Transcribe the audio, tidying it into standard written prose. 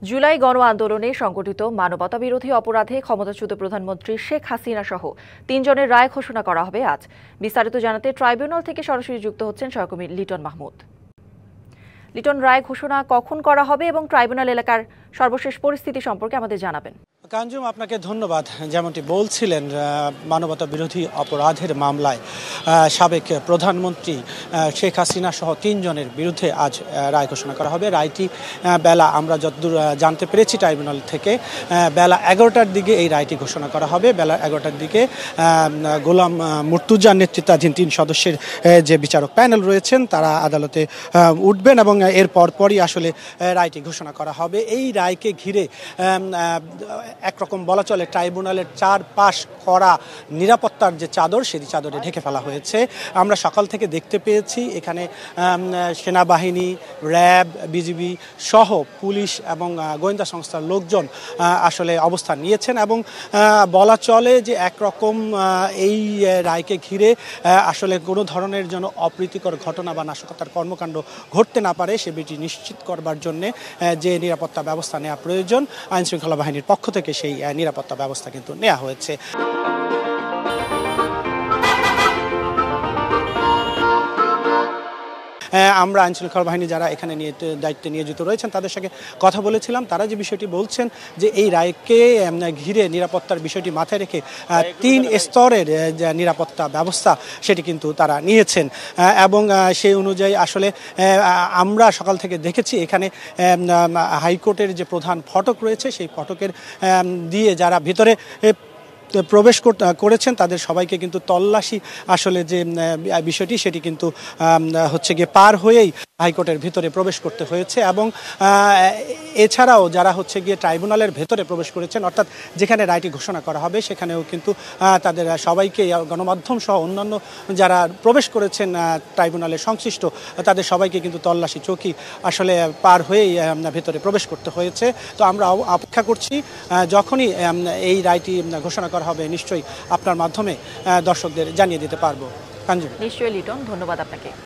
জুলাই গণ আন্দোলনে সংগঠিত মানবতাবিরোধী অপরাধে ক্ষমতাচ্যুত প্রধানমন্ত্রী শেখ হাসিনা সহ ৩ জনের রায় ঘোষণা করা হবে আজ। বিস্তারিত জানাতে ট্রাইব্যুনাল থেকে সরাসরি যুক্ত হচ্ছেন সহকর্মী লিটন মাহমুদ। লিটন, রায় ঘোষণা কখন করা হবে এবং ট্রাইব্যুনাল এলাকার সর্বশেষ পরিস্থিতি সম্পর্কে আমাদের জানাবেন। কাঞ্জুম, আপনাকে ধন্যবাদ। যেমনটি বলছিলেন, মানবতা বিরোধী অপরাধের মামলায় সাবেক প্রধানমন্ত্রী শেখ হাসিনা সহ ৩ জনের বিরুদ্ধে আজ রায় ঘোষণা করা হবে। রায়টি বেলা, আমরা যতদূর জানতে পেরেছি ট্রাইব্যুনাল থেকে, বেলা ১১টার দিকে এই রায়টি ঘোষণা করা হবে। বেলা ১১টার দিকে গোলাম মুর্তুজার নেতৃত্বাধীন ৩ সদস্যের যে বিচারক প্যানেল রয়েছেন তারা আদালতে উঠবেন এবং এর পরপরই আসলে রায়টি ঘোষণা করা হবে। এই রায়কে ঘিরে একরকম বলা চলে ট্রাইব্যুনালের চারপাশ করা নিরাপত্তার যে চাদর, সেই চাদরে ঢেকে ফেলা হয়েছে। আমরা সকাল থেকে দেখতে পেয়েছি এখানে সেনাবাহিনী, র্যাব, বিজিবি সহ পুলিশ এবং গোয়েন্দা সংস্থার লোকজন আসলে অবস্থান নিয়েছেন এবং বলা চলে যে একরকম এই রায়কে ঘিরে আসলে কোনো ধরনের যেন অপ্রীতিকর ঘটনা বা নাশকতার কর্মকাণ্ড ঘটতে না পারে সেটি নিশ্চিত করবার জন্যে যে নিরাপত্তা ব্যবস্থা নেওয়া প্রয়োজন, আইনশৃঙ্খলা বাহিনীর পক্ষ থেকে সেই নিরাপত্তা ব্যবস্থা কিন্তু নেওয়া হয়েছে। আমরা আইনশৃঙ্খলা বাহিনী যারা এখানে দায়িত্বে নিয়োজিত রয়েছেন তাদের সঙ্গে কথা বলেছিলাম। তারা যে বিষয়টি বলছেন যে এই রায়কে ঘিরে নিরাপত্তার বিষয়টি মাথায় রেখে ৩ স্তরের যে নিরাপত্তা ব্যবস্থা সেটি কিন্তু তারা নিয়েছেন এবং সেই অনুযায়ী আসলে আমরা সকাল থেকে দেখেছি এখানে হাইকোর্টের যে প্রধান ফটক রয়েছে সেই ফটকের দিয়ে যারা ভিতরে প্রবেশ করেছেন তাদের সবাইকে কিন্তু তল্লাশি আসলে যে বিষয়টি সেটি কিন্তু হচ্ছে গিয়ে পার হয়েই হাইকোর্টের ভিতরে প্রবেশ করতে হয়েছে এবং এছাড়াও যারা হচ্ছে গিয়ে ট্রাইব্যুনালের ভেতরে প্রবেশ করেছেন, অর্থাৎ যেখানে রায়টি ঘোষণা করা হবে সেখানেও কিন্তু তাদের সবাইকে, গণমাধ্যম সহ অন্যান্য যারা প্রবেশ করেছেন ট্রাইব্যুনালের সংশ্লিষ্ট তাদের সবাইকে কিন্তু তল্লাশি চৌকি আসলে পার হয়েই ভেতরে প্রবেশ করতে হয়েছে। তো আমরা অপেক্ষা করছি যখনই এই রায়টি ঘোষণা করা হবে নিশ্চয়ই আপনার মাধ্যমে দর্শকদের জানিয়ে দিতে পারবো। নিশ্চয়ই লিটন, ধন্যবাদ আপনাকে।